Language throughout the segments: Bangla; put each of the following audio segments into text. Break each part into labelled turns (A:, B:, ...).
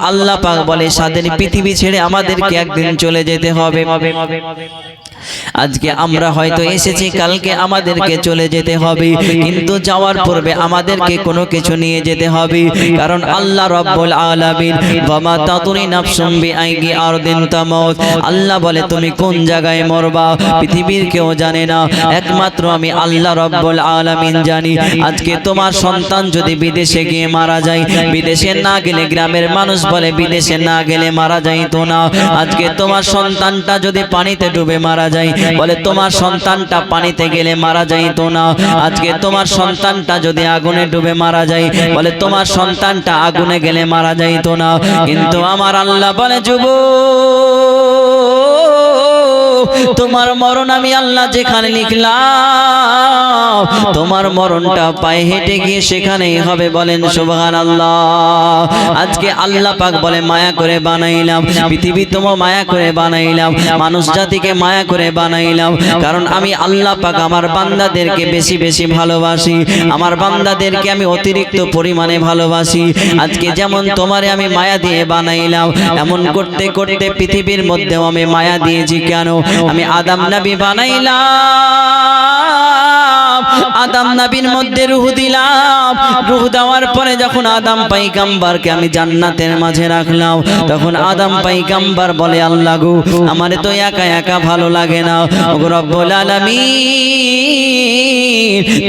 A: আল্লাহ পাক বলে স্বাদের পৃথিবী ছেড়ে আমাদেরকে একদিন চলে যেতে হবে। আজকে আমরা হয়তো এসেছি, কালকে আমাদেরকে চলে যেতে হবে, কিন্তু যাওয়ার পূর্বে আমাদেরকে কোনো কিছু নিয়ে যেতে হবে। কারণ আল্লাহ রাব্বুল আলামিন ওয়ামা তাদরি নাফসুম বিআইয়ি আরদিন তামুত, আল্লাহ বলে তুমি কোন জায়গায় মরবা পৃথিবীর কেউ জানে না, একমাত্র আমি আল্লাহ রাব্বুল আলামিন জানি। আজকে তোমার সন্তান যদি বিদেশে গিয়ে মারা যায়, বিদেশে না গেলে গ্রামের মানুষ বলে বিদেশে না গেলে মারা যাইতো না। আজকে তোমার সন্তানটা যদি পানিতে ডুবে মারা যায়, বলে তোমার সন্তানটা পানিতে গেলে মারা যাইতো না। আজকে তোমার সন্তানটা যদি আগুনে ডুবে মারা যায়, বলে তোমার সন্তানটা আগুনে গেলে মারা যাইতো না। কিন্তু আমার আল্লাহ বলে তোমার মরণ আমি আল্লাহ যেখানে লিখলাম, তোমার মরণটা পায়ে হেঁটে গিয়ে সেখানেই হবে। বলেন সুবহানাল্লাহ। আজকে আল্লাহ পাক বলে মায়া করে বানাইলাম পৃথিবী, তোমার মায়া করে বানাইলাম, মানুষ জাতিকে মায়া করে বানাইলাম। কারণ আমি আল্লাহ পাক আমার বান্দাদেরকে বেশি বেশি ভালোবাসি, আমার বান্দাদেরকে আমি অতিরিক্ত পরিমাণে ভালোবাসি। আজকে যেমন তোমারে আমি মায়া দিয়ে বানাইলাম, এমন করতে করতে পৃথিবীর মধ্যেও আমি মায়া দিয়েছি। কেন? আমি আদম নবী বানাইলাম, আদম নবীর মধ্যে রূহ দিলাম, রূহ দেওয়ার পরে যখন আদম পয়গম্বরকে আমি জান্নাতের মাঝে রাখলাম, তখন আদম পয়গম্বর বলে আল্লাহ গো আমারে তো একা একা ভালো লাগে না, ওগো রব্বুল আলামিন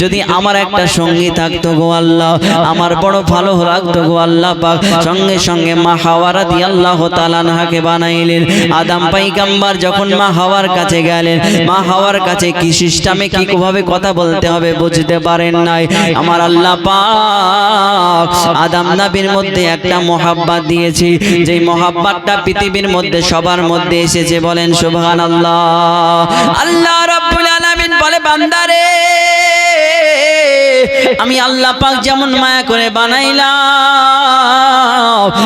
A: যদি আমার একটা সঙ্গী থাকতো গো আল্লাহ, আমার বড় ভালো লাগতো গো আল্লাহ পাক। সঙ্গে সঙ্গে মা হাওয়া রাদিয়াল্লাহু তাআলা আনহাকে বানাইলেন। আদম পয়গম্বর যখন মা হাওয়ার কাছে গেলেন, মা হাওয়ার কাছে কি সিস্টেমে কি ভাবে কথা বলতে হবে বুঝতে পারেন নাই। আমার আল্লাহ পাক আদম নবীর মধ্যে একটা মহব্বত দিয়েছি, যেই মহব্বতটা পৃথিবীর মধ্যে সবার মধ্যে এসেছে। বলেন সুবহানাল্লাহ। আল্লাহ রাব্বুল আলামিন বলে বান্দারে আমি আল্লাহ পাক যেমন মায়া করে বানাইলাম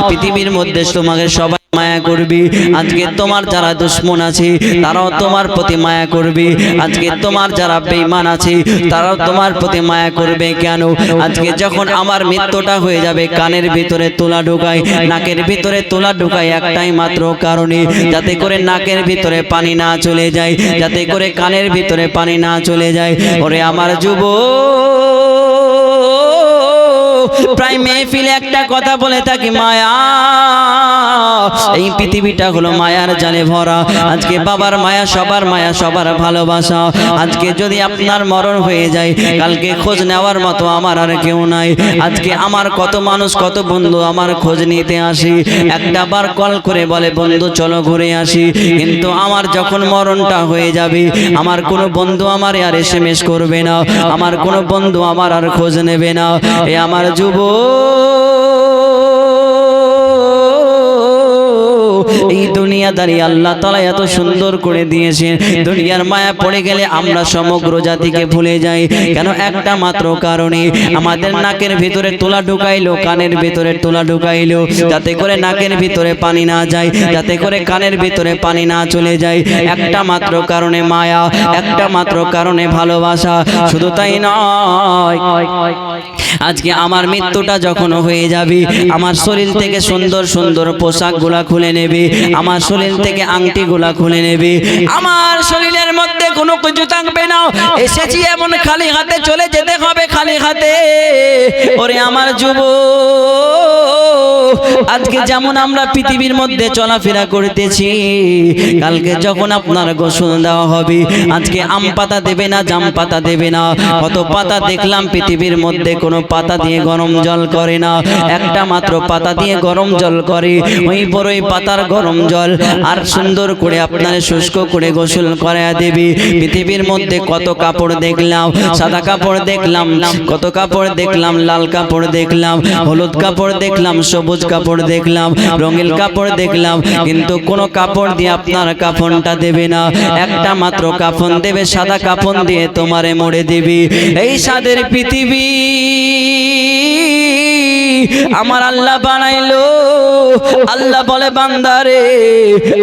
A: পৃথিবীর মধ্যে তোমাকে সবাই মায়া করবি। আজকে তোমার যারা দুশমন আছে তারাও তোমার প্রতি মায়া করবে, আজকে তোমার যারা বেঈমান আছে তারাও তোমার প্রতি মায়া করবে। কেন? আজকে যখন আমার মৃত্যুটা হয়ে যাবে, কানের ভিতরে তুলা ঢুকাই, নাকের ভিতরে তুলা ঢুকাই একটাই মাত্র কারণে, যাতে করে নাকের ভিতরে পানি না চলে যায়, যাতে করে কানের ভিতরে পানি না চলে যায়। ওরে আমার প্রায় মেহফিলে একটা কথা বলে থাকি, মায়া, এই পৃথিবীটা হলো মায়ার জালে ভরা। আজকে বাবার মায়া, সবার মায়া, সবার ভালোবাসা। আজকে যদি আপনার মরণ হয়ে যায়, কালকে খোঁজ নেওয়ার মতো আমার আর কেউ নাই। আজকে আমার কত মানুষ, কত বন্ধু আমার খোঁজ নিতে আসি, একটা বার কল করে বলে বন্ধু চলো ঘুরে আসি, কিন্তু আমার যখন মরণটা হয়ে যাবে, আমার কোনো বন্ধু আমার আর SMS করবে না, আমার কোনো বন্ধু আমার আর খোঁজ নেবে না। এ আমার এই দুনিয়াদারি আল্লাহ তাআলা এত সুন্দর করে দিয়েছেন। দুনিয়ার মায়া পড়ে গেলে আমরা সমগ্র জাতিকে ভুলে যাই। কেন? একটা মাত্র কারণে, আমাদের নাকের ভিতরে তুলা ঢুকাইলো, কানের ভিতরে তুলা ঢুকাইলো, যাতে করে নাকের ভিতরে পানি না যায়, যাতে করে কানের ভিতরে পানি না চলে যায়। একটা মাত্র কারণে মায়া, একটা মাত্র কারণে ভালোবাসা। শুধু তাই নয়, আজকে আমার মৃত্যুটা যখন হয়ে যাবে, আমার শরীর থেকে সুন্দর সুন্দর পোশাকগুলা খুলে নেবে, আমার শরীর থেকে আংটিগুলা খুলে নেবে, আমার শরীরের মধ্যে কোনো কিছু থাকবে না। এসেছি এমন খালি হাতে চলে যেতে হবে, খালি হাতে। ওরে আমার আজকে যেমন আমরা পৃথিবীর মধ্যে চলাফেরা করতেছি, কালকে যখন আপনার গোসল দেওয়া হবে, আজকে আম পাতা দেবে না, জাম পাতা দেবে না। কত পাতা দেখলাম পৃথিবীর মধ্যে, কোনো পাতা দিয়ে গরম জল করে না, একটা মাত্র পাতা দিয়ে গরম জল করে। ওই বড়ই পাতার গরম জল আর সুন্দর করে আপনার শুষ্ক করে গোসল করায়া দেবে। পৃথিবীর মধ্যে কত কাপড় দেখলাম, সাদা কাপড় দেখলাম, কত কাপড় দেখলাম, লাল কাপড় দেখলাম, হলুদ কাপড় দেখলাম, সবুজ কাপড় দেখলাম, রঙিন কাপড় দেখলাম, কিন্তু কোন কাপড় দিয়ে আপনার কাফনটা দেবে না। একটা মাত্র কাফন দেবে, সাদা কাফন দিয়ে তোমারে মোড়ে দিবি। এই সাদের পৃথিবী আমার আল্লাহ বানাইলো। আল্লাহ বলে বান্দারে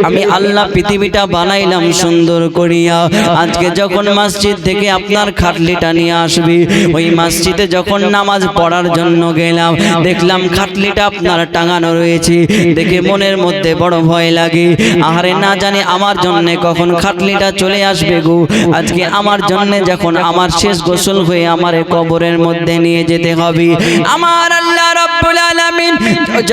A: আমি আল্লাহ পৃথিবীটা বানাইলাম সুন্দর করিয়া। আজকে যখন মসজিদ থেকে আপনার খাটলিটা নিয়ে আসবি, ওই মসজিদে যখন নামাজ পড়ার জন্য গেলাম, দেখলাম খাটলিটা আপনার টাঙানো রয়েছে। দেখে মনের মধ্যে বড় ভয় লাগে, আহারে না জানি আমার জন্য কখন খাটলিটা চলে আসবে গো। আজকে আমার জন্য যখন আমার শেষ গোসল হয়ে আমারে কবরের মধ্যে নিয়ে যেতে হবে। আমার আল্লাহ রাব্বুল আলামিন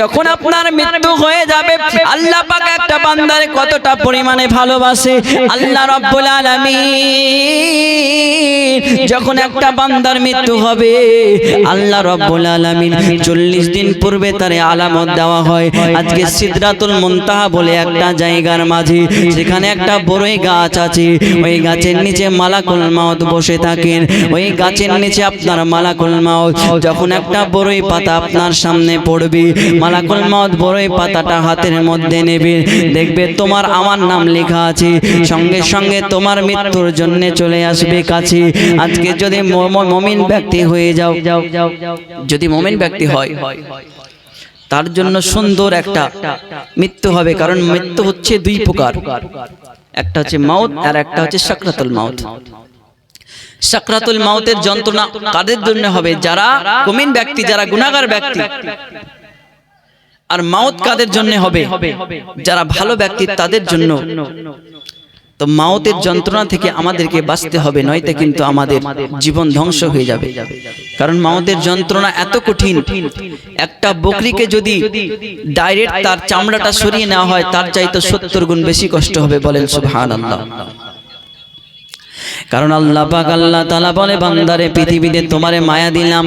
A: যখন আপনার মৃত্যু হয়ে যাবে, আল্লাহ পাক একটা বান্দারে কতটা পরিমাণে ভালোবাসে। আল্লাহ রাব্বুল আলামিন যখন একটা বান্দার মৃত্যু হবে, আল্লাহ রাব্বুল আলামিন 40 দিন পূর্বে তারে আলামত দেওয়া হয়। আজকে সিদরাতুল মুনতাহা বলে একটা জায়গার মাঝে, সেখানে একটা বড়ই গাছ আছে। ওই গাছের নিচে মালাকুল মাউত বসে থাকেন। ওই গাছের নিচে আপনার মালাকুল মাউত যখন একটা বড়ই পাতা আপনার সামনে পড়বে, মালাকুল মাউত বড়ই পাতাটা হাতের মধ্যে নেবে, দেখবে তোমার আমার নাম লেখা আছে, সঙ্গে সঙ্গে তোমার মৃত্যুর জন্য চলে আসবে কাছে। আজকে যদি মুমিন ব্যক্তি হয়ে যাও, যদি মুমিন ব্যক্তি হয়, তার জন্য সুন্দর একটা মৃত্যু হবে। কারণ মৃত্যু হচ্ছে দুই প্রকার, একটা হচ্ছে মাউত আর একটা হচ্ছে সাকরাতুল মাউত। সাকরাতুল মাউতের যন্ত্রণা কাদের জন্য হবে? যারা মুমিন ব্যক্তি, যারা গুনাহগার ব্যক্তি। আর মাউত কাদের জন্য হবে? যারা ভালো ব্যক্তি তাদের জন্য। তো মাউতের যন্ত্রণা থেকে আমাদেরকে বাঁচতে হবে, নয়তো কিন্তু আমাদের জীবন ধ্বংস হয়ে যাবে। কারণ মাউতের যন্ত্রণা এত কঠিন, একটা বকরিকে যদি ডাইরেক্ট তার চামড়াটা সরিয়ে নেওয়া হয়, তার চাইতে 70 গুণ বেশি কষ্ট হবে। বলেন সুবহানাল্লাহ। কারণ আল্লাহ পাক আল্লাহ তাআলা বলে বান্দারে পৃথিবীতে তোমারে মায়া দিলাম,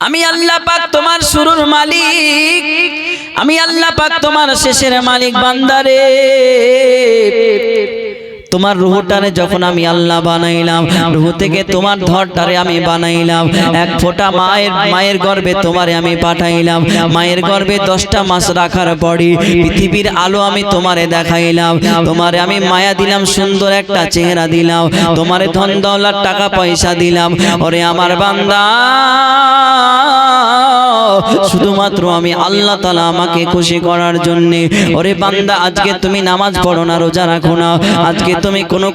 A: আমি আল্লাহ পাক তোমার শুরুর মালিক, আমি আল্লাহ পাক তোমার শেষের মালিক। বান্দারে তোমার রুহটারে যখন আমি আল্লাহ বানাইলাম, রুহ থেকে তোমার ধরটারে আমি বানাইলাম, এক ফোঁটা মায়ের গর্ভে তোমারে আমি পাঠাইলাম। মায়ের গর্ভে 10টা মাস রাখার পরই পৃথিবীর আলো আমি তোমারে দেখাইলাম। তোমারে আমি মায়া দিলাম, সুন্দর একটা চেহারা দিলাম, তোমারে ধন দৌলত টাকা পয়সা দিলাম। ওরে আমার বান্দা, শুধুমাত্র আমি আল্লাহ তাআলা আমাকে খুশি করার জন্য। ওরে বান্দা, আজকে তুমি নামাজ পড়ো না, রোজা রাখো না, আজকে তুমি কোনো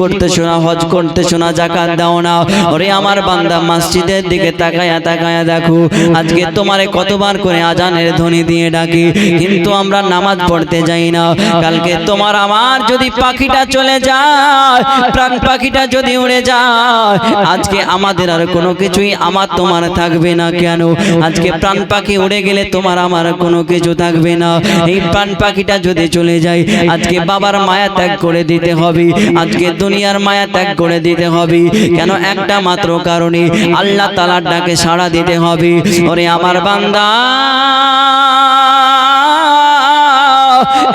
A: করতেছো না, হজ করতেছো না, যাকাত দাও না। ওরে আমার বান্দা, মসজিদের দিকে তাকায়া তাকায়া দেখো, আজকে তোমারে কতবার করে আজানের ধ্বনি দিয়ে ডাকি, কিন্তু আমরা নামাজ পড়তে যাই না। কালকে তোমার আমার যদি পাখিটা চলে যায়, প্রাণ পাখিটা যদি উড়ে যায়, আজকে আমাদের আর কোনো কিছুই আমার তোমার থাকবে না। কেন? আজকে প্রাণ পাখি উড়ে গেলে তোমার আমার কোনো কিছু থাকবে না। এই প্রাণ পাখিটা যদি চলে যায়, আজকে বাবার মায়া ত্যাগ করে দিতে হবে, আজকে দুনিয়ার মায়া ত্যাগ করে দিতে হবে। কেন? একটা মাত্র কারণে, আল্লাহ তাআলার ডাকে সাড়া দিতে হবে। ওরে আমার বান্দা,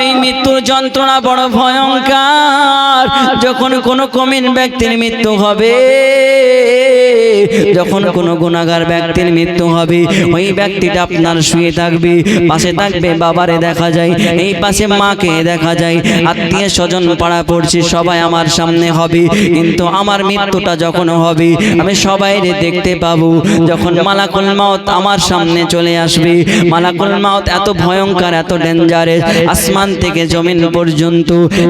A: এই মৃত্যুর যন্ত্রণা বড় ভয়ঙ্কর। যখন কোনো মুমিন ব্যক্তির মৃত্যু হবে, যখন কোনো গুনাহগার ব্যক্তির মৃত্যু হবে, ওই ব্যক্তিটা আপনার শুয়ে থাকবে, পাশে থাকবে বাবারে দেখা যায়, এই পাশে মাকে দেখা যায়, আত্মীয় স্বজন পাড়া পড়ছে সবাই আমার সামনে হবে। কিন্তু আমার মৃত্যুটা যখন হবে, আমি সবাইরে দেখতে পাবো। যখন মালাকুল মাউত আমার সামনে চলে আসবে, মালাকুল মাউত এত ভয়ঙ্কর, এত ডেঞ্জারাস, আসমান থেকে জমিন পর্যন্ত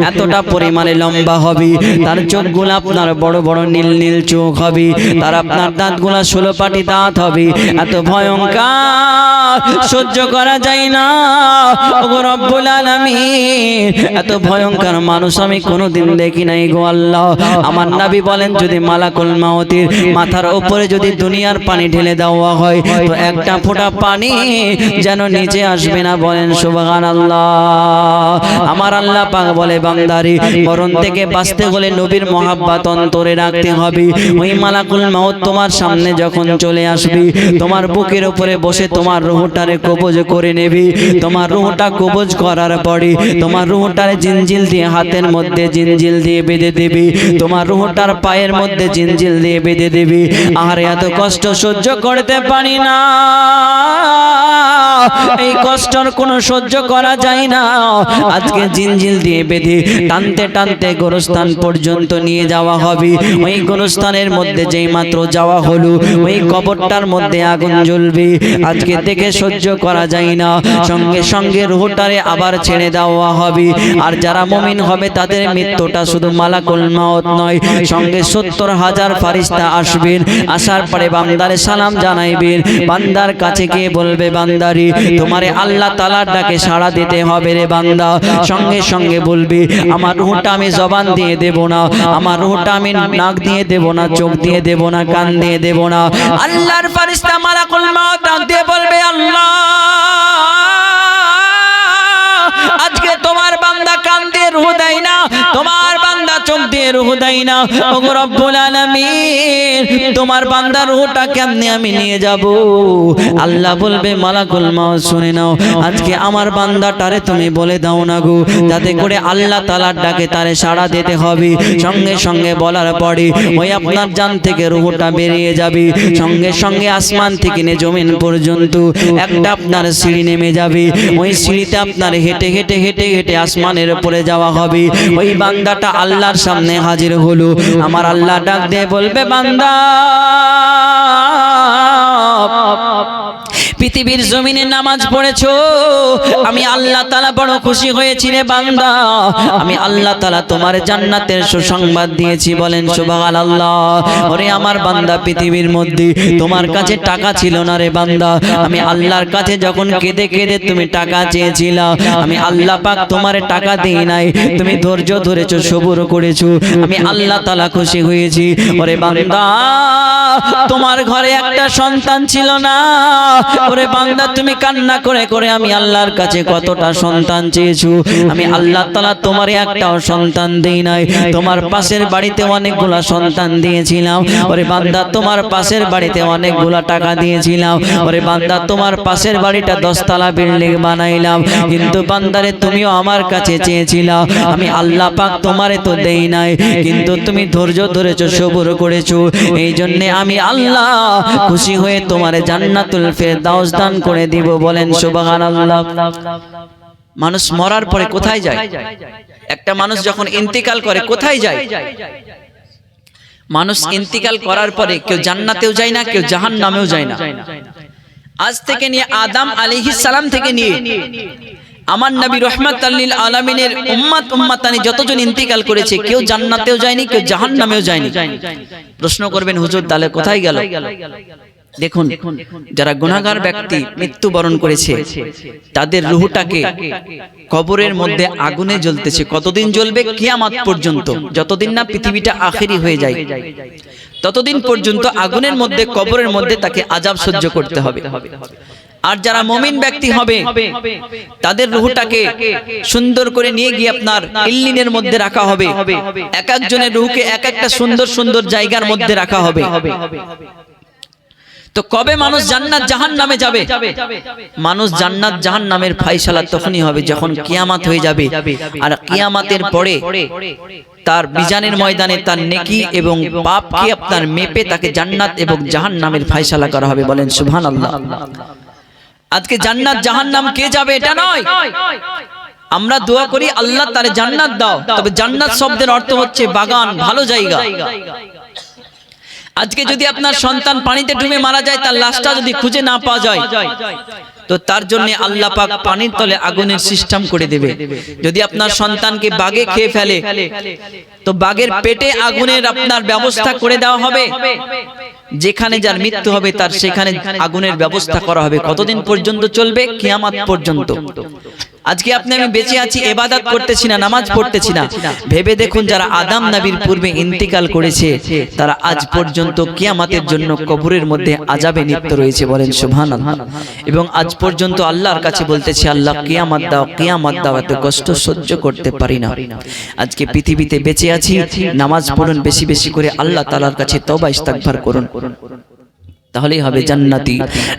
A: এতটা পরিমাণে লম্বা হবে। তার চোখগুলো আপনার বড় বড় নীল নীল চোখ হবে, তার আপনার দাঁতগুলা 16 পাটি দাঁত হবে। এত ভয়ঙ্কর, সহ্য করা যায় না। ওগো রব্বুল আলামিন, এত ভয়ঙ্কর মানুষ আমি কোনোদিন দেখি নাই গো আল্লাহ। আমার নবী বলেন, যদি মালাকুল মাউতের মাথার উপরে যদি দুনিয়ার পানি ঢেলে দেওয়া হয়, তো একটা ফোঁটা পানি যেন নিচে আসবে না। বলেন সুবহানাল্লাহ। আমার আল্লাহ পাক বলে, বান্দারে মরণ থেকে বাঁচতে হলে নবীর মহাব্বত অন্তরে রাখতে হবে। ওই মালাকুল মাউত তোমার সামনে যখন চলে আসবে, তোমার বুকের উপরে বসে তোমার রূহটারে কবজ করে নেবে। তোমার রূহটা কবজ করার পরে তোমার রূহটারে জিনজিল দিয়ে হাতের মধ্যে জিনজিল দিয়ে বেঁধে দেবে, তোমার রূহটার পায়ের মধ্যে জিনজিল দিয়ে বেঁধে দেবে। আর এত কষ্ট সহ্য করতে পারি না, এই কষ্টর কোনো সহ্য করা যায় না। আজকে জিনজিল দিয়ে বেঁধে টানতে টানতে গোরস্থান পর্যন্ত নিয়ে যাওয়া হবে। ওই গোরস্থানের মধ্যে যেই মাত্র যাওয়া হলো, ওই কবরটার মধ্যে আগুন জ্বলবে। আজকে দেখে সহ্য করা যায় না, সঙ্গে সঙ্গে রূহটারে আবার ছেড়ে দেওয়া হবে। আর যারা মুমিন হবে তাদের মৃত্যুটা শুধু মালাকুল মাউত নয়, সঙ্গে 70,000 ফারিস্তা আসবেন। আসার পরে বান্দারে সালাম জানাইবেন। বান্দার কাছে গিয়ে বলবে, বান্দারি তোমারে আল্লাহ তাআলার ডাকে সাড়া দিতে হবে রে বান্দা। সঙ্গে সঙ্গে বলবি, আমার রূহটা আমি জবান দিয়ে দেব না, আমার রূহটা আমি নাক দিয়ে দেব না, চোখ দিয়ে দেব না, কান দিয়ে দেব না। আল্লাহর ফারিস্তা মালাকুল মাউত ডাক দিয়ে বলবে, আল্লাহ আজকে তোমার বান্দা কান দিয়ে রূহ দেয় না, তোমার বান্দা চোখ দিয়ে রূহ দেয় না। ওগো রব্বুল আলামিন, তোমার বান্দার রূহটা কেমনে আমি নিয়ে যাব? আল্লাহ বলবে, মালাকুল মাউত শুনে নাও, আজকে আমার বান্দাটারে তুমি বলে দাও না গো, যাতে করে আল্লাহ তাআলার ডাকে তারে সাড়া দিতে হবে। সঙ্গে সঙ্গে বলার পরে ওই আপনার জান থেকে রূহটা বেরিয়ে যাবে। সঙ্গে সঙ্গে আসমান থেকে নিয়ে জমিন পর্যন্ত একটা আপনার সিঁড়ি নেমে যাবে। ওই সিঁড়িতে আপনার হেঁটে হেঁটে হেঁটে হেঁটে আসমানের উপরে যাওয়া হবে। ওই বান্দাটা আল্লাহর সামনে হাজির হলো। আমার আল্লাহ ডাক দিয়ে বলবে, বান্দা পৃথিবীর জমিনে নামাজ পড়েছো, আমি আল্লাহ তাআলা বড় খুশি হয়েছি রে বান্দা। আমি আল্লাহ তাআলা তোমার জান্নাতের সুসংবাদ দিয়েছি, বলেন সুবহানাল্লাহ। ওরে আমার বান্দা, পৃথিবীর মধ্যে তোমার কাছে টাকা ছিল না রে বান্দা। আমি আল্লাহর কাছে যখন কেঁদে কেঁদে তুমি টাকা চেয়েছিলা, আমি আল্লাহ পাক তোমারে টাকা দেই নাই, তুমি ধৈর্য ধরেছো, সবুর করেছো, আমি আল্লাহ তাআলা খুশি হয়েছি। ওরে বান্দা, তোমার ঘরে একটা সন্তান ছিল না, ওরে বান্দা তুমি কান্না করে করে আমি আল্লাহর কাছে কতটা সন্তান চেয়েছো, আমি আল্লাহ তাআলা তোমারে একটাও সন্তান দেই নাই। তোমার পাশের বাড়িতে অনেকগুলা সন্তান দিয়েছিলাম, ওরে বান্দা তোমার পাশের বাড়িতে অনেকগুলা টাকা দিয়েছিলাম, ওরে বান্দা তোমার পাশের বাড়িটা 10 তলা বিল্ডিং বানাইলাম, কিন্তু বান্দারে তুমিও আমার কাছে চেয়েছিলা, আমি আল্লাহ পাক তোমারে তো দেই নাই, কিন্তু তুমি ধৈর্য ধরেছো, সবুর করেছো, এই জন্য আমি আল্লাহ খুশি হয়ে তোমারে জান্নাতুল ফেরদাউস দান করে দিব, বলেন সুবহানাল্লাহ। মানুষ মরার পরে কোথায় যায়? একটা মানুষ যখন ইন্তিকাল করে কোথায় যায়? মানুষ ইন্তিকাল করার পরে কেউ জান্নাতেও যায় না, কেউ জাহান্নামেও যায় না। আজ থেকে নিয়ে আদম আলাইহিস সালাম থেকে নিয়ে আমার নবী রাহমাতাল লিল আলামিনের উম্মত উম্মতানি যতজন ইন্তিকাল করেছে, কেউ জান্নাতেও যায়নি, কেউ জাহান্নামেও যায়নি। প্রশ্ন করবেন, হুজুর তাহলে কোথায় গেল? দেখুন, যারা গুনাহগার ব্যক্তি মৃত্যুবরণ করেছে, তাদের রূহটাকে কবরের মধ্যে আগুনে জ্বলতেছে। কতদিন জ্বলবে? কিয়ামত পর্যন্ত, যতদিন না পৃথিবীটা আখেরি হয়ে যায়, ততদিন পর্যন্ত আগুনের মধ্যে, কবরের মধ্যে তাকে আযাব সহ্য করতে হবে। আর যারা মুমিন ব্যক্তি হবে, তাদের রূহটাকে সুন্দর করে নিয়ে গিয়ে আপনার ইল্লিনের মধ্যে রাখা হবে। এক একজনের রূহকে এক একটা সুন্দর সুন্দর জায়গার মধ্যে রাখা হবে। তো কবে মানুষ জান্নাত জাহান্নামে যাবে? মানুষ জান্নাত জাহান্নামের ফায়সালা তখনই হবে যখন কিয়ামত হয়ে যাবে। আর কিয়ামতের পরে তার মিজানের ময়দানে তার নেকি এবং পাপকে আপনার মেপে তাকে জান্নাত এবং জাহান্নামের ফায়সালা করা হবে, বলেন সুবহানাল্লাহ। আজকে জান্নাত জাহান্নাম কে যাবে এটা নয়, আমরা দোয়া করি আল্লাহ তারে জান্নাত দাও, তবে জান্নাত শব্দের অর্থ হচ্ছে বাগান, ভালো জায়গা। আজকে যদি আপনার সন্তান পানিতে ডুবে মারা যায়, তার লাশটা যদি খুঁজে না পাওয়া যায়, তো তার জন্য আল্লাহ পাক পানির তলে আগুনের সিস্টেম করে দেবে। যদি আপনার সন্তানকে বাঘে খেয়ে ফেলে, তো বাঘের পেটে আগুনের আপনার ব্যবস্থা করে দেওয়া হবে। যেখানে যার মৃত্যু হবে তার সেখানে আগুনের ব্যবস্থা করা হবে। কতদিন পর্যন্ত চলবে? কিয়ামত পর্যন্ত। আজকে আপনি আমি বেঁচে আছি, ইবাদত করতেছি না, নামাজ পড়তেছি না, ভেবে দেখুন যারা আদম নবীর পূর্বে ইন্তিকাল করেছে, তারা আজ পর্যন্ত কিয়ামতের জন্য কবরের মধ্যে আযাবে লিপ্ত রয়েছে, বলেন সুবহানাল্লাহ। এবং আজ পর্যন্ত আল্লাহর কাছে বলতেছে, আল্লাহ কিয়ামত দাও, কিয়ামত দাও, এত কষ্ট সহ্য করতে পারি না। আজকে পৃথিবীতে বেঁচে আছি, নামাজ পড়ুন বেশি বেশি করে, আল্লাহ তাআলার কাছে তওবা ইস্তিগফার করুন। তাহলেই হবে জান্নাতি,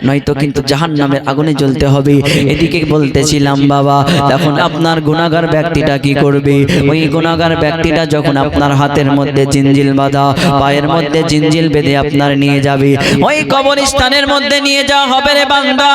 A: নয়তো কিন্তু জাহান্নামের আগুনে জ্বলতে হবে। এদিকে বলতেছিলাম বাবা, তখন আপনার গুনাহগার ব্যক্তিটা কি করবে? ওই গুনাহগার ব্যক্তিটা যখন আপনার হাতের মধ্যে জিনজিল বাঁধা, পায়ের মধ্যে জিনজিল বেঁধে আপনার নিয়ে যাবে, ওই কবরস্থানের মধ্যে নিয়ে যাওয়া হবে রে বান্দা।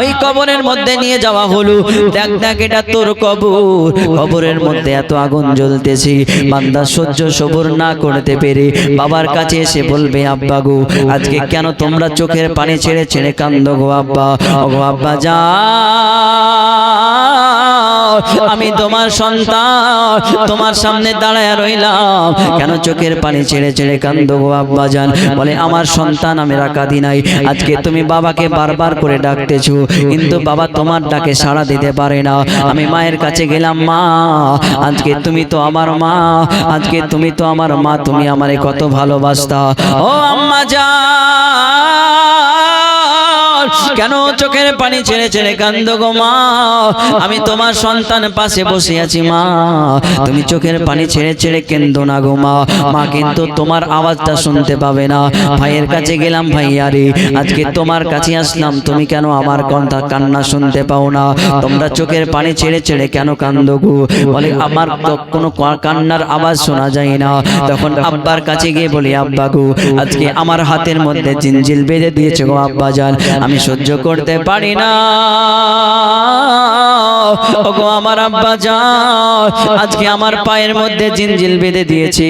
A: ওই কবরের মধ্যে নিয়ে যাওয়া হলো, দেখ দেখ এটা তোর কবর, কবরের মধ্যে এত আগুন জ্বলতেছে। বান্দা সহ্য সবর না করতে পেরে বাবার কাছে এসে বলবে, আব্বা গো, আজকে কেন তোমরা চোখের পানি ছেড়ে ছেড়ে কান্দো গো আব্বা? ওগো আব্বা যা, আমি তোমার সন্তান, তোমার সামনে দাঁড়ায় রইলাম, কেন চোখের পানি ছেড়ে ছেড়ে কান্দো গো আব্বা জান? বলে, আমার সন্তান আমি কাঁদি নাই, আজকে তুমি বাবাকে বারবার করে ডাকতেছো, কিন্তু বাবা তোমার ডাকে সাড়া দিতে পারে না। আমি মায়ের কাছে গেলাম, মা আজকে তুমি তো আমার মা, আজকে তুমি তো আমার মা, তুমি আমারে কত ভালোবাসতা। ও আম্মা জান, কেন চোখের পানি ছেড়ে ছেড়ে কান্দো গো মা? আমি তোমার সন্তান পাশে বসে আছি মা, তুমি চোখের পানি ছেড়ে ছেড়ে কেন্দো না গো মা। মা কিন্তু তোমার আওয়াজটা শুনতে পাবে না। ভাইয়ের কাছে গেলাম, ভাইয়া রে আজকে তোমার কাছে আসলাম, তুমি কেন আমার কথা কান্না শুনতে পাও না? তোমরা চোখের পানি ছেড়ে ছেড়ে কেন কান্দো গো? বলে, আমার তো কোনো কান্নার আওয়াজ শোনা যায় না। তখন আব্বার কাছে গিয়ে বলি, আব্বা গো, আজকে আমার হাতের মধ্যে জিনজিল বেঁধে দিয়েছে গো আব্বা জান, আমি সহ্য করতে পারি না। ওগো আমার আব্বা জান, আজকে আমার পায়ের মধ্যে জিনজিল বেঁধে দিয়েছে,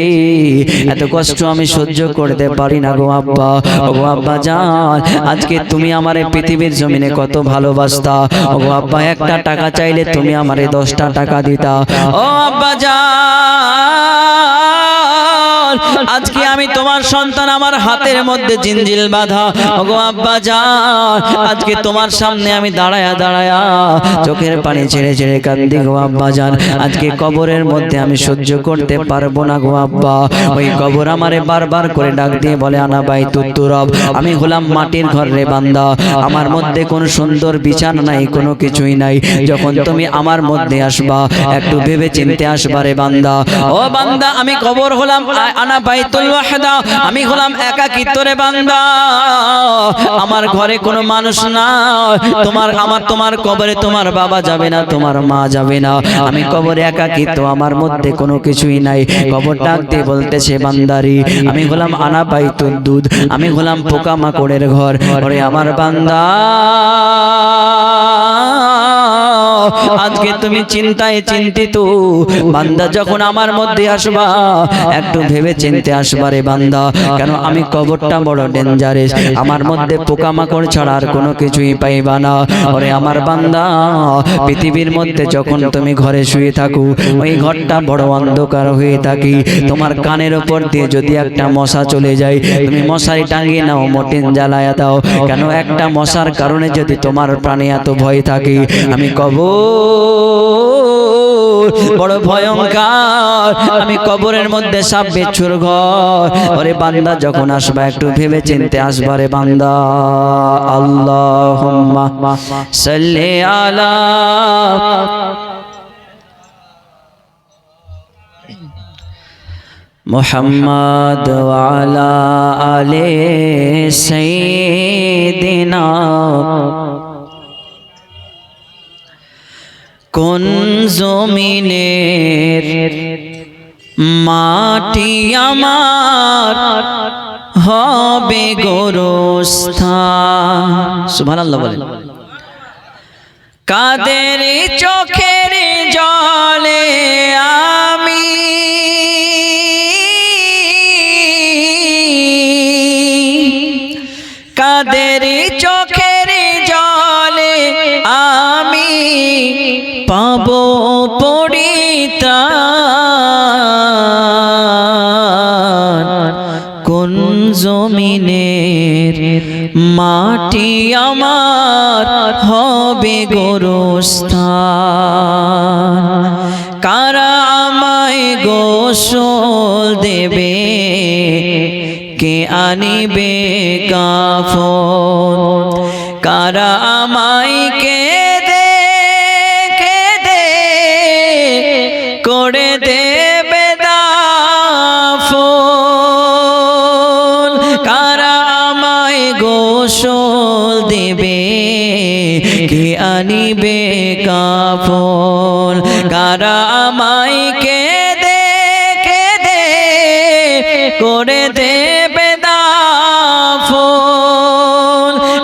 A: এত কষ্ট আমি সহ্য করতে পারি না গো আব্বা। ওগো আব্বা জান, আজকে তুমি আমার পৃথিবীর জমিনে কত ভালোবাসতা। ওগো আব্বা, একটা টাকা চাইলে তুমি আমারে 10টা টাকা দিতা। ও আব্বা জান, আজকে আমি তোমার সন্তান, আমার হাতের মধ্যে জিনজিল বাঁধা। ওগো আব্বা জান, আজকে তোমার সামনে আমি দাঁড়ায়া দাঁড়ায়া চোখের পানি ছেড়ে ছেড়ে কান্দি গো আব্বা জান। আজকে কবরের মধ্যে আমি সহ্য করতে পারবো না গো আব্বা। ওই কবর আমারে বারবার করে ডাক দিয়ে বলে, আনা বাই তুত্তুরব, আমি হলাম মাটির ঘর রে বান্দা, আমার মধ্যে কোনো সুন্দর বিছানা নাই, কোনো কিছুই নাই। যখন তুমি আমার মধ্যে আসবা, একটু ভেবে চিনতে আসবা রে বান্দা। ও বান্দা, আমি কবর হলাম আনা বাইতুল ওয়াহদা, আমি হলাম একাকিত্ব রে বান্দা, আমার ঘরে কোনো মানুষ না। তোমার কবরে তোমার বাবা যাবে না, তোমার মা যাবে না, আমি কবরে একাকিত্ব, আমার মধ্যে কোনো কিছুই নাই। কবর ডাক দিয়ে বলতেছে, বান্দারি আমি হলাম আনা বাইতুল দুধ, আমি হলাম পোকামাকড়ের ঘর। ওরে আমার বান্দা, আজকে তুমি চিন্তায় চিন্তিত বান্দা, যখন আমার মধ্যে আসবা একটু ভেবে চিনতে আসবা রে বান্দা, কেন আমি কবরটা বড় ডেঞ্জারাস, আমার মধ্যে পোকামাকড় ছাড়া আর কোনো কিছুই পাইবা না। ওরে আমার বান্দা, পৃথিবীর মধ্যে যখন তুমি ঘরে শুয়ে থাকো, ওই ঘরটা বড় অন্ধকার হয়ে থাকে, তোমার কানের উপর দিয়ে যদি একটা মশা চলে যায়, তুমি মশারি টাঙিয়ে নাও, মোটিন জ্বালায়া দাও, কেন একটা মশার কারণে যদি তোমার প্রাণে এত ভয় থাকে, আমি কবর বড় ভয়ঙ্কর, আমি কবরের মধ্যে সাপ বিচ্ছুর ঘর। ওরে বান্দা, যখন আসবা একটু ভেবে চিনতে আসবা রে বান্দা। আল্লাহুম্মা সাল্লি আলা মুহাম্মাদ ওয়া আলা আলি সাইয়্যিদিনা। কোন জমিনের মাটি আমার হবে গোরস্থান? সুবহানাল্লাহ বলেন। কাদের চোখের জলে আমি কাদের চোখের জলে আমি পাবো পরিত্রাণ? কোন জমিনের মাটি আমার হবে গোরস্থান? কারা আমায় গোসল দেবে, কে আনিবে কাফন? কারা আমায় কেঁদে কেঁদে করে দেবে দাফন? কারা আনিবে কাফন কারা আমায় কেঁদে কেঁদে করে দেবে দাফন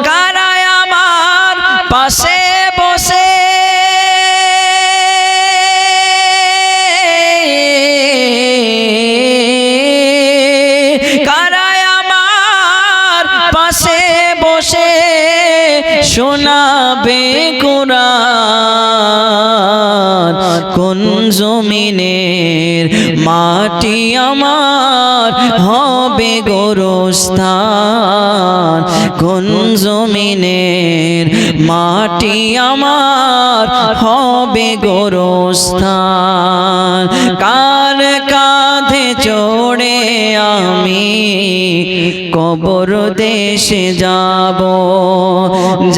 A: কারা আমার পাশে বসে শোনাবে কুরআন কোন জমিনের মাটি আমার হবে গোরস্থান কোন জমিনের মাটি আমার হবে গোরস্থান কার কাঁধে চড়ে আমি কবর দেশে যাব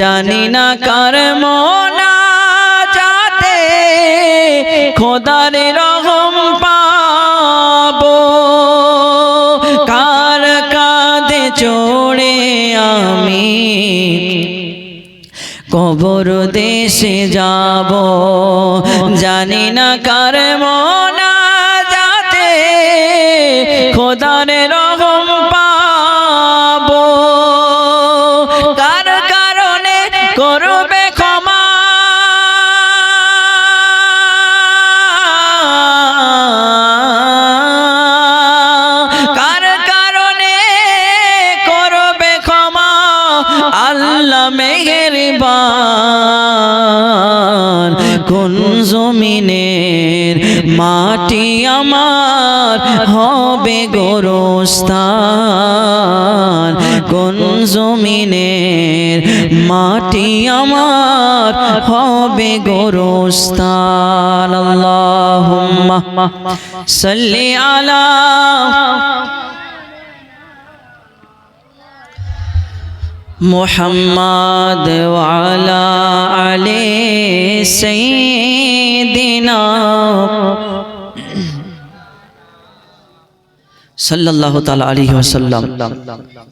A: জানি না কার মোনাজাতে খোদার রহম পাবো কার কাঁধে চড়ে আমি কবর দেশে যাব জানি না কার মোনাজাতে খোদার রহম পাবো কার কারণে করবে ক্ষমা কার কারণে করবে ক্ষমা আল্লাহ মেহেরবান কোন জমিনের মাটি আমার হবে গোরস্থান কোন জমিনের মাটি আমার হবে গোরস্থান আল্লাহুম্মা সাল্লি আলা মুহাম্মাদ ওয়া আলা আলি সাইয়্যিদিনা সাল্লাল্লাহু তাআলা আলাইহি ওয়াসাল্লাম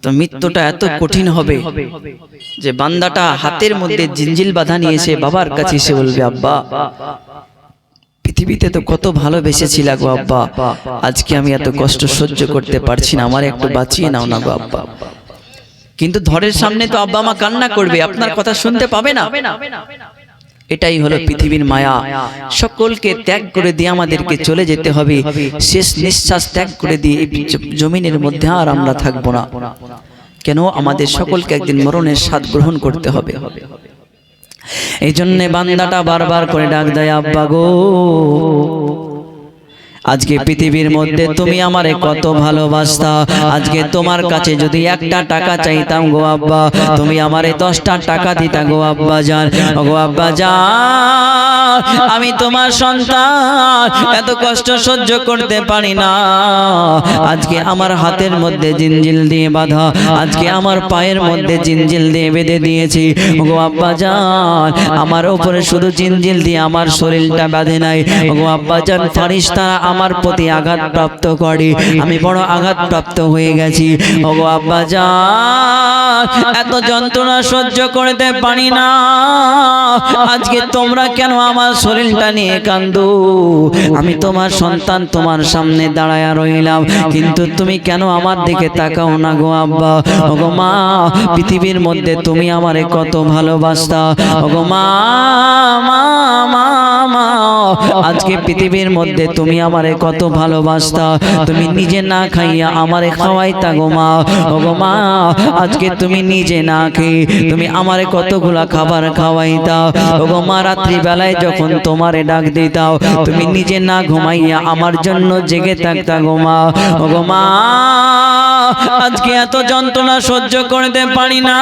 A: তো মৃত্যুটা এত কঠিন হবে যে বান্দাটা হাতের মধ্যে জিঞ্জিল বাঁধা নিয়েছে বাবার কাছে এসে বলবে আব্বা পৃথিবীতে তো কত ভালোবেসেছিলা গো আব্বা আজকে আমি এত কষ্ট সহ্য করতে পারছি না আমার একটু বাঁচিয়ে নাও না গো আব্বা কিন্তু ধরের সামনে তো আব্বা মা কান্না করবে আপনার কথা শুনতে পাবে না এটাই হলো পৃথিবীর মায়া সকলকে ত্যাগ করে দিয়ে আমাদেরকে চলে যেতে হবে শেষ নিঃশ্বাস ত্যাগ করে দিয়ে এই জমিনের মধ্যে আর আমরা থাকবো না কেন আমাদের সকলকে একদিন মরণের স্বাদ গ্রহণ করতে হবে এই জন্য বান্দাটা বারবার করে ডাক দেয় আব্বা গো আজকে পৃথিবীর মধ্যে তুমি আমারে কত ভালোবাসতা আজকে তোমার কাছে যদি একটা টাকা চাইতাম গো আব্বা তুমি আমারে 10টা টাকা দিতা গো আব্বা জান গো আব্বা জান আমি তোমার সন্তান এত কষ্ট সহ্য করতে পারি না আজকে আমার হাতের মধ্যে জিঞ্জিল দিয়ে বাঁধা আজকে আমার পায়ের মধ্যে জিঞ্জিল দিয়ে বেঁধে দিয়েছি গো আব্বা জান আমার উপরে শুধু জিঞ্জিল দিয়ে আমার শরীরটা বাঁধে নাই গো আব্বা জান ফেরেশতারা আমার প্রতি আঘাত প্রাপ্ত করে আমি বড় আঘাত প্রাপ্ত হয়ে গেছি ওগো আব্বা জান এত যন্ত্রণা সহ্য করতে পারি না আজকে তোমরা কেন আমার শরীরটা নিয়ে কান্দো আমি তোমার সন্তান তোমার সামনে দাঁড়ায়া রইলাম কিন্তু তুমি কেন আমার দিকে তাকাও না গো আব্বা ওগো মা পৃথিবীর মধ্যে তুমি আমারে কত ভালোবাসতা ওগো মা মা মা মা আজকে পৃথিবীর মধ্যে তুমি আমারে কত ভালোবাসতা তুমি নিজে না খাইয়া আমারে খাওয়াইতা গো মা ওগো মা আজকে তুমি নিজে না খেয়ে তুমি আমারে কতগুলা খাবার খাওয়াইতা ওগো মা রাত্রি বেলায় যখন তোমারে ডাক দিতাও তুমি নিজে না ঘুমাইয়া আমার জন্য জেগে থাকতা গো মা ওগো মা আজকে এত যন্ত্রণা সহ্য করতে পারি না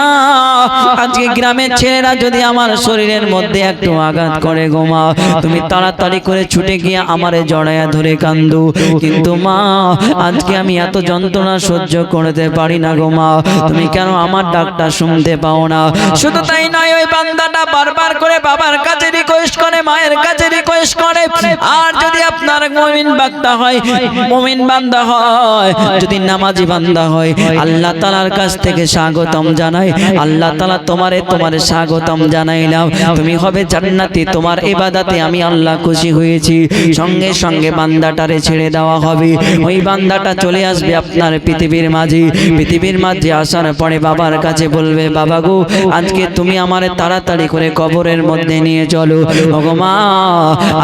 A: আজকে গ্রামের ছেলেরা যদি আমার শরীরের মধ্যে একটু আঘাত করে গো মা তুমি তাড়াতাড়ি করে ছুটে গিয়ে আমারে জড়ায়া ধরে কান্দু কিন্তু মা আজকে আমি এত যন্ত্রণা সহ্য করতে পারি না গো মা তুমি কেন আমার ডাকটা শুনতে পাও না শুধু তাই নয় ওই বান্দাটা বারবার করে বাবার কাছে রিকোয়েস্ট করে করে মায়ের কাছে রিকোয়েস্ট করে। আর যদি আপনার মুমিন বান্দা হয়, মুমিন বান্দা হয়, যদি নামাজি বান্দা হয়, আল্লাহ তাআলার কাছ থেকে স্বাগতম জানাই, আল্লাহ তাআলা তোমারে স্বাগতম জানাইলাম, তুমি হবে জান্নাতি, তোমার ইবাদতে আমি আল্লাহ খুশি হয়েছি। সঙ্গে সঙ্গে বান্দাটারে ছেড়ে দেওয়া হবে। ওই বান্দাটা চলে আসবে আপনার পৃথিবীর মাঝে। পৃথিবীর মাঝে আসার পরে বাবার কাছে বলবে, বাবা গো, আজকে তুমি আমারে তাড়াতাড়ি করে কবরের মধ্যে নিয়ে চলো। ওগো মা,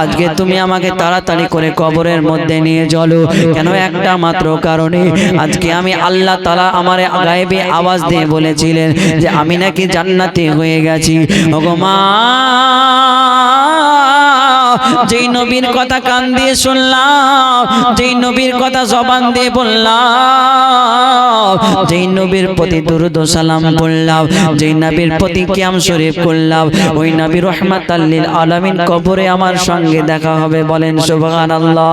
A: আজকে তুমি আমাকে তাড়াতাড়ি করে কবরের মধ্যে নিয়ে চলো। কেন? একটা মাত্র কারণে, আজকে আমি আল্লাহ তাআলা আমারে গায়েবে আওয়াজ দিয়ে বলেছিলেন যে আমি নাকি জান্নাতি হয়ে গেছি। ওগো মা, যেই নবীর কথা কান দিয়ে শুনলাম, যেই নবীর কথা জবান দিয়ে বললাম, যেই নবীর প্রতি দুরূদ ও সালাম পড়লাম, যেই নবীর প্রতি কিয়াম শরীফ করলাম, ওই নবী রাহমাতাল লিল আলামিন কবরে আমার সঙ্গে দেখা হবে। বলেন সুবহানাল্লাহ।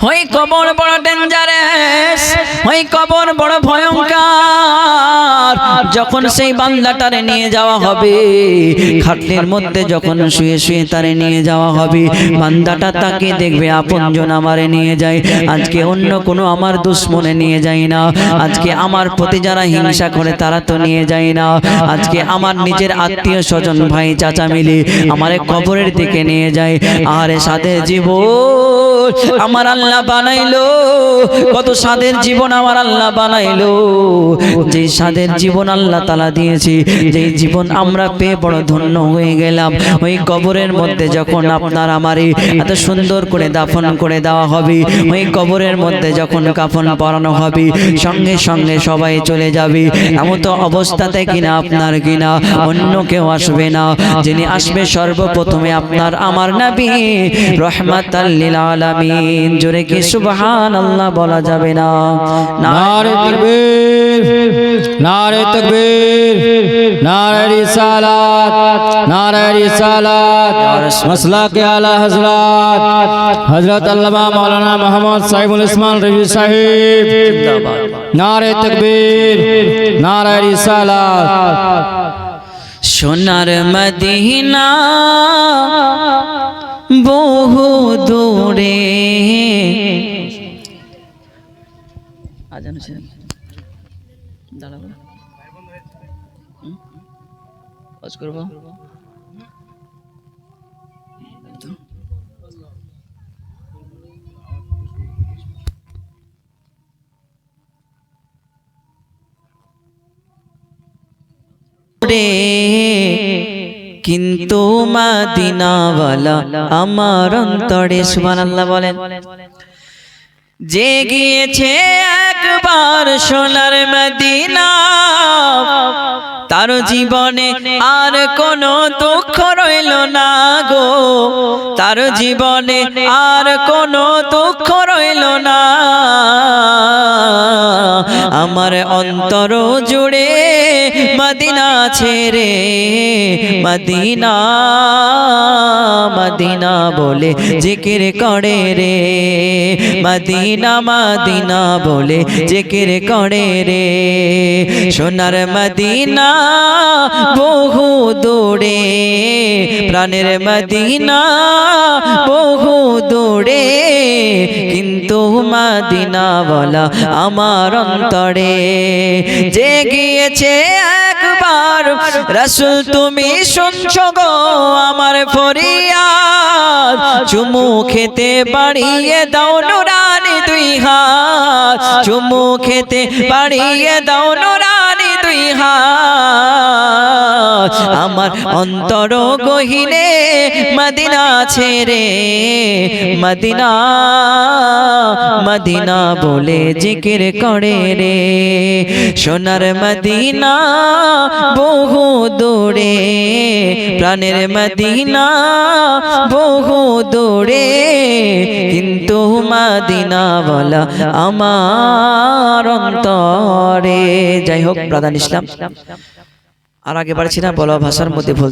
A: ওই কবর বড় ডেঞ্জারাস, ওই কবর বড় ভয়ঙ্কর। যখন সেই বান্দাটারে নিয়ে যাওয়া হবে, খাটের মধ্যে যখন শুয়ে শুয়ে তারে নিয়ে যাওয়া হবে, বান্দাটা তাকে দেখবে আপনজন আমারে নিয়ে যায়। আজকে অন্য কোনো আমার দুশ্মনে নিয়ে যায় না, আজকে আমার প্রতি যারা হিংসা করে তারা তো নিয়ে যায় না, আজকে আমার নিজের আত্মীয় স্বজন ভাই চাচা মিলে আমারে কবরের দিকে নিয়ে যায়। আরে সাদের জীবন আমার আল্লাহ বানাইলো, কত সাদের জীবন আমার আল্লাহ বানাইলো। যে সাদের জীবন আল্লাহ তাআলা দিয়েছে, যেই জীবন আমরা পেয়ে বড় ধন্য হয়ে গেলাম, ওই কবরের মধ্যে যখন আপনার আমারে এত সুন্দর করে দাফন করে দেওয়া হবে, ওই কবরের মধ্যে যখন কাফন পরানো হবে, সঙ্গে সঙ্গে সবাই চলে যাবে। এমন তো অবস্থাতে কিনা আপনার কিনা অন্য কেউ আসবে না, যিনি আসবে সর্বপ্রথমে আপনার আমার নবী রাহমাতাল লিল আলামিন। জোরে কি সুবহানাল্লাহ বলা যাবে না?
B: নারে তাকবীর, নারে তাকবীর, নারে রিসালাত, নারে রিসালাত। মাসলাকে আলা হযরত হযরত আল্লামা মাওলানা মুহাম্মদ সাইফুল ইসলাম রবি সাহেব জিন্দাবাদ। নারে তাকবীর, নারে রিসালাত।
A: সোনার মদিনা বহু দূরে, কিন্তু মদিনাওয়ালা আমার অন্তরে। সুবহানাল্লাহ বলেন। যে গিয়েছে একবার সোনার মদিনা, তার জীবনে আর কোনো দুঃখ রইল না গো, তার জীবনে আর কোনো দুঃখ রইল না। আমার অন্তর জুড়ে মদিনা ছেড়ে, মদিনা মদিনা বলে জিকির করে রে, মদিনা মদিনা বলে জিকির করে রে। সোনার মদিনা বহু দূরে, প্রাণের মদিনা বহু দূরে, কিন্তু মদিনাওয়ালা আমার অন্তরে। যে গিয়েছে একবার রাসূল তুমি শুনছো গো আমার ফরিয়াদ, চুমু খেতে বাড়িয়ে দাও নুরানি দুই হাত, চুমু খেতে বাড়িয়ে দাও নুরানি দুই হাত। আমার অন্তর গহিনে মদিনা ছেড়ে, মদিনা মদিনা বলে জিকির করে রে। সোনার মদিনা বহু দূরে, প্রাণের মদিনা বহু দূরে, কিন্তু মদিনাওয়ালা আমার অন্তরে। যাই হোক, প্রধান ইসলাম আর আগে বাড়ছি না, বলা ভাষার মধ্যে ভুল